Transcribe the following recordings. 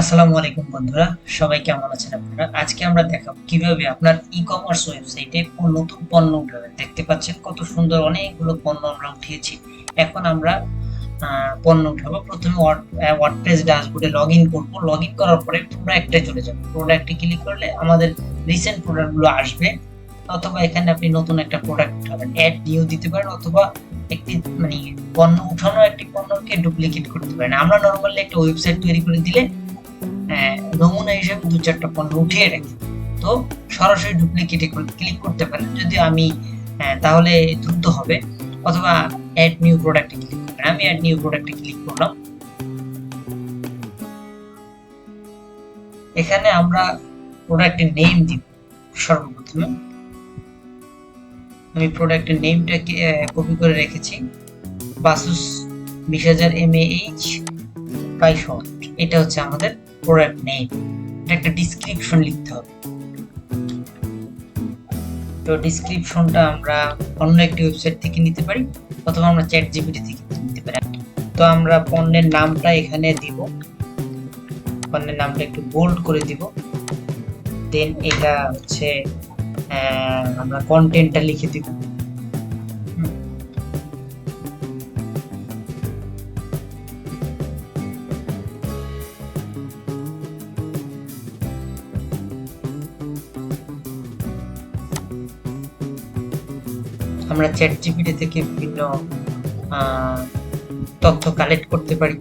আসসালামু আলাইকুম বন্ধুরা, সবাই কেমন আছেন আপনারা? আজকে আমরা দেখাবো কিভাবে আপনার ই-কমার্স ওয়েবসাইটে নতুন পণ্য উঠাবেন। দেখতে পাচ্ছেন কত সুন্দর অনেকগুলো পণ্য আমরা উঠিয়েছি। এখন আমরা পণ্য উঠাবো। প্রথমে ওয়ার্ডপ্রেস ড্যাশবোর্ডে লগইন করব। লগইন করার পরে প্রোডাক্টে চলে যাব। প্রোডাক্টে ক্লিক করলে আমাদের রিসেন্ট প্রোডাক্টগুলো আসবে, অথবা এখানে আপনি নতুন একটা প্রোডাক্ট উঠাবেন, অ্যাড নিউ দিতে পারেন, অথবা একটি মানে পণ্য উঠানো একটি পণ্যকে ডুপ্লিকেট করতে পারেন। আমরা নরমালি একটা ওয়েবসাইট তৈরি করে দিলে নমুনা হিসেবে দু চারটা পণ্য উঠিয়ে রাখি, তো সরাসরি ডুপ্লিকেটে ক্লিক করতে পারেন। যদি আমি তাহলে দ্রুত হবে, অথবা অ্যাড নিউ প্রোডাক্টে ক্লিক করবেন। আমি অ্যাড নিউ প্রোডাক্টে ক্লিক করলাম। এখানে আমরা প্রোডাক্টের নেম দিব। সর্বপ্রথমে আমি প্রোডাক্টের নেমটাকে কপি করে রেখেছি, বাসুস 20,000 mAh বাই শর্ট। এটা হচ্ছে আমাদের প্রোডাক্ট নেম। এটা একটা ডিসক্রিপশন লিখতে হবে। তো ডিসক্রিপশনটা আমরা অন্য একটি ওয়েবসাইট থেকে নিতে পারি, অথবা আমরা চ্যাট জিপিটি থেকে নিতে পারি। তো আমরা পণ্যের নামটা এখানে দিব, পণ্যের নামটা একটু বোল্ড করে দিব। দেন এটা হচ্ছে আমরা কন্টেন্টটা লিখে দিব। আমরা চ্যাট জিপিটি থেকে বিভিন্ন তথ্য কালেক্ট করতে পারি।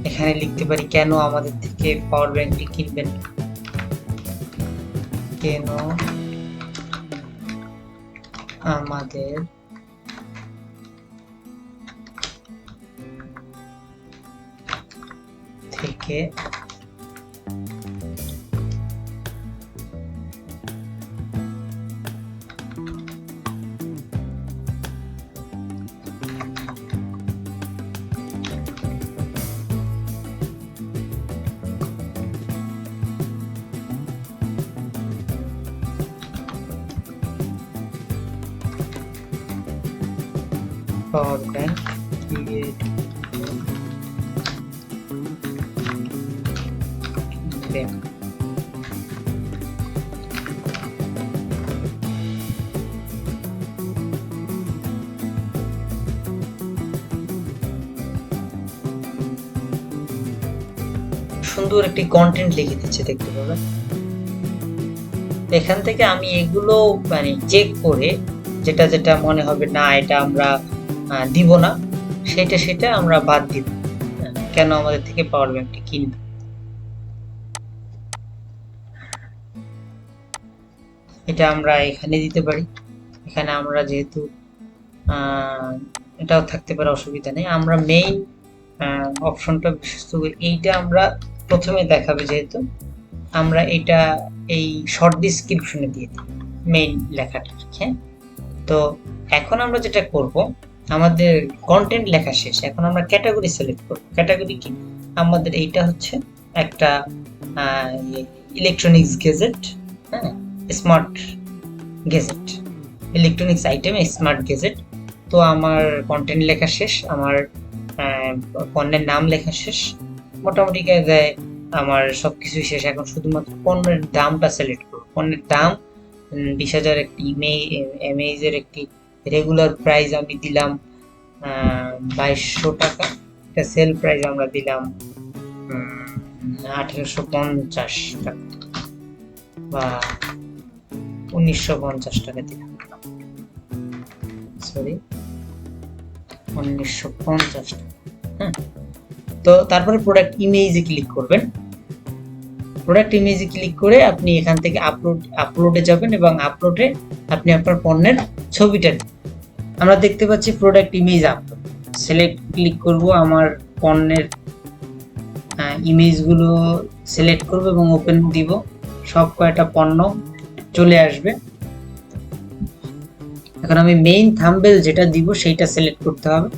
এখানে লিখতে পারি কেন আমাদের থেকে পাওয়ার ব্যাংকটি কিনবেন, কেন আমাদের থেকে পাওয়ার ব্যাংক কিনবেন। সুন্দর একটি কন্টেন্ট লিখে দিচ্ছে, দেখতে পাবেন। এখান থেকে আমি এগুলো চেক করে যেটা যেটা মনে হবে না এটা আমরা দিব না, সেটা আমরা বাদ দিব। কেন আমাদের থেকে পাওয়ার ব্যাংকটি কিনবে, এটা আমরা এখানে দিতে পারি। এখানে আমরা যেহেতু এটাও থাকতে পারে, অসুবিধা নেই। আমরা মেইন অপশনটা বিশেষ করে এইটা আমরা প্রথমে দেখাবে, যেহেতু আমরা এটা এই শর্ট ডিসক্রিপশনে দিয়ে দিই মেইন লেখাটা। হ্যাঁ, তো এখন আমরা যেটা করব, আমাদের কন্টেন্ট লেখা শেষ। এখন আমরা ক্যাটাগরি সিলেক্ট করব। ক্যাটাগরি কি? আমাদের এইটা হচ্ছে একটা ইলেকট্রনিক্স গেজেট, হ্যাঁ, smart gadget, electronics item smart gadget. তো আমার কন্টেন্ট লেখা শেষ, আমার পণ্যের নাম লেখা শেষ, মোটামুটি দেয় আমার সবকিছু শেষ। এখন শুধুমাত্র পণ্যের দামটা সিলেক্ট করব। পণ্যের দাম 20,000 একটি এমএইজের একটি রেগুলার প্রাইস আমি দিলাম 2200 টাকা। এটা সেল প্রাইস আমরা দিলাম 1850 টাকা বা 1950 টাকা দিলাম, সরি 1950 টাকা। হ্যাঁ, তো তারপরে প্রোডাক্ট ইমেজে ক্লিক করবেন। প্রোডাক্ট ইমেজে ক্লিক করে আপনি এখান থেকে আপলোডে যাবেন, এবং আপলোডে আপনি আপনার পণ্যের ছবিটা দিন। আমরা দেখতে পাচ্ছি product image upload. Select click করব, আমার পণ্যের ইমেজগুলো সিলেক্ট করব এবং ওপেন দিব। সব কয়টা পণ্য চলে আসবে। এখন আমি মেইন থাম্বনেল যেটা দিব সেইটা সিলেক্ট করতে হবে।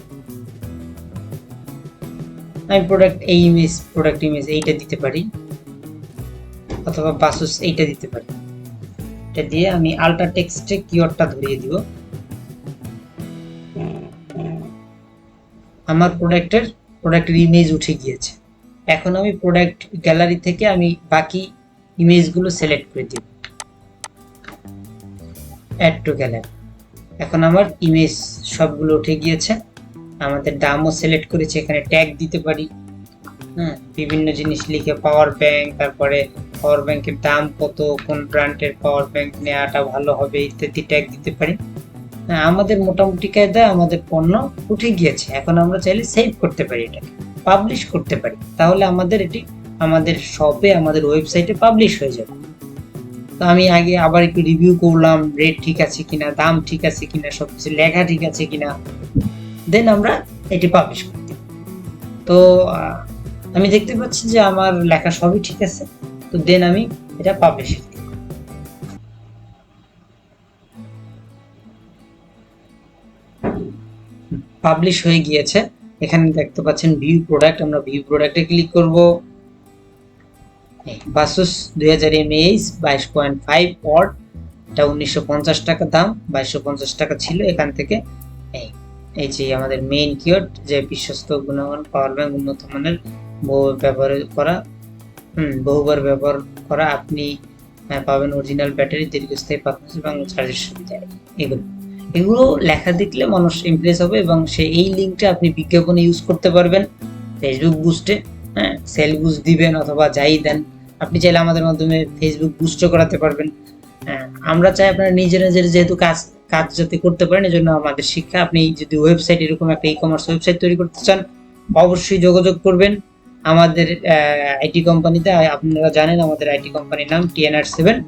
আমি প্রোডাক্ট ইমেজ এইটা দিতে পারি, অথবা বাসুস এইটা দিতে পারি। এটা দিয়ে আমি আল্ট্রা টেক্সটে কিওয়ার্ডটা ধরিয়ে দিব। আমার প্রোডাক্টের ইমেজ উঠে গিয়েছে। এখন আমি প্রোডাক্ট গ্যালারি থেকে আমি বাকি ইমেজগুলো সিলেক্ট করে দিব, অ্যাড টু গ্যালারি। এখন আমার ইমেজ সবগুলো উঠে গিয়েছে। আমাদের দামও সিলেক্ট করেছি, এখানে ট্যাগ দিতে পারি, হ্যাঁ, বিভিন্ন জিনিস লিখে পাওয়ার ব্যাংক, তারপরে পাওয়ার ব্যাংকের দাম কত, কোন ব্র্যান্ডের পাওয়ার ব্যাংক নেওয়াটা ভালো হবে ইত্যাদি ট্যাগ দিতে পারি। হ্যাঁ, আমাদের মোটামুটি কায়দায় আমাদের পণ্য উঠে গিয়েছে। এখন আমরা চাইলে সেভ করতে পারি, এটাকে পাবলিশ করতে পারি, তাহলে আমাদের এটি আমাদের শপে, আমাদের ওয়েবসাইটে পাবলিশ হয়ে যাবে। তো আমি আগে আবার একটু রিভিউ করলাম, রেট ঠিক আছে কিনা, দাম ঠিক আছে কিনা, সবকিছু লেখা ঠিক আছে কিনা, দেন আমরা এটি পাবলিশ করি। তো আমি দেখতে পাচ্ছি যে আমার লেখা সবই ঠিক আছে, তো দেন আমি এটা পাবলিশ করি। পাবলিশ হয়ে গিয়েছে। এখানে দেখতে পাচ্ছেন ভিউ প্রোডাক্ট, আমরা ভিউ প্রোডাক্টে ক্লিক করব। বাসুস 2000 mAh 22.5 ওয়াট, এটা 1950 টাকা দাম, 2250 টাকা ছিল। এখান থেকে এই যে আমাদের মেইন কিওয়ার্ড, যে বিশ্বস্ত গুণমান পাওয়ার ব্যাংক, উন্নত মানের, বহুবার ব্যবহার করা, আপনি পাবেন অরিজিনাল ব্যাটারি, দীর্ঘস্থায়ী পারফরমেন্স এবং চার্জের সুবিধা। এগুলো লেখা দেখলে মানুষ ইমপ্রেস হবে এবং সে এই লিঙ্কটা আপনি বিজ্ঞাপনে ইউজ করতে পারবেন, ফেসবুক বুস্টে, হ্যাঁ, সেল বুস্ট দিবেন অথবা যাই দেন, আপনি চাইলে আমাদের মাধ্যমে ফেসবুক বুস্টও করাতে পারবেন। আমরা চাই আপনারা নিজেরা যেহেতু কাজ যাতে করতে পারেন, এজন্য আমাদের শিক্ষা। আপনি যদি ওয়েবসাইট, এরকম একটা ই কমার্স ওয়েবসাইট তৈরি করতে চান, অবশ্যই যোগাযোগ করবেন আমাদের আইটি কোম্পানিতে। আপনারা জানেন আমাদের আইটি কোম্পানির নাম TNR7।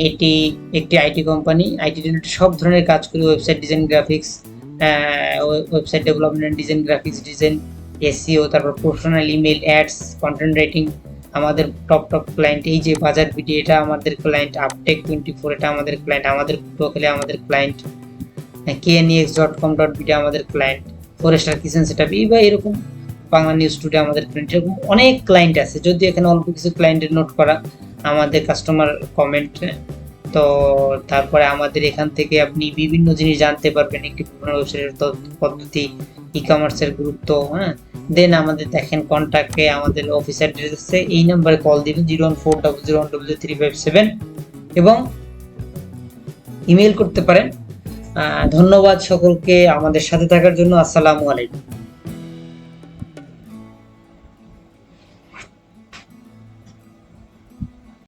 এটি একটি আইটি কোম্পানি, আইটি রিলেটেড সব ধরনের কাজ করি, website design, graphics, website development, design, graphics design, SEO, তারপর professional email, ads, content writing. আমাদের টপ ক্লায়েন্ট এই যে বাজার বিডি, এটা আমাদের ক্লায়েন্ট, আপটেক 24 এটা আমাদের ক্লায়েন্ট, আমাদের টোকেলে আমাদের ক্লায়েন্ট, knx.com.bd আমাদের ক্লায়েন্ট, ফরেস্টার কিচেন সেটআপ, বা এরকম বাংলা নিউজ টুডে আমাদের ক্লায়েন্ট। এরকম অনেক ক্লায়েন্ট আছে, যদি এখানে অল্প কিছু ক্লায়েন্টের নোট করা আমাদের কাস্টমার কমেন্ট। তো তারপরে আমাদের এখান থেকে আপনি বিভিন্ন জিনিস জানতে পারবেন, একটি ওয়েবসাইটের পদ্ধতি, ই কমার্সের গুরুত্ব। হ্যাঁ, দেন আমাদের দেখেন কন্ট্যাক্টে আমাদের অফিস অ্যাড্রেস আছে, এই নাম্বারে কল দিবেন 01400100357 এবং ইমেল করতে পারেন। ধন্যবাদ সকলকে আমাদের সাথে থাকার জন্য। আসসালামু আলাইকুম।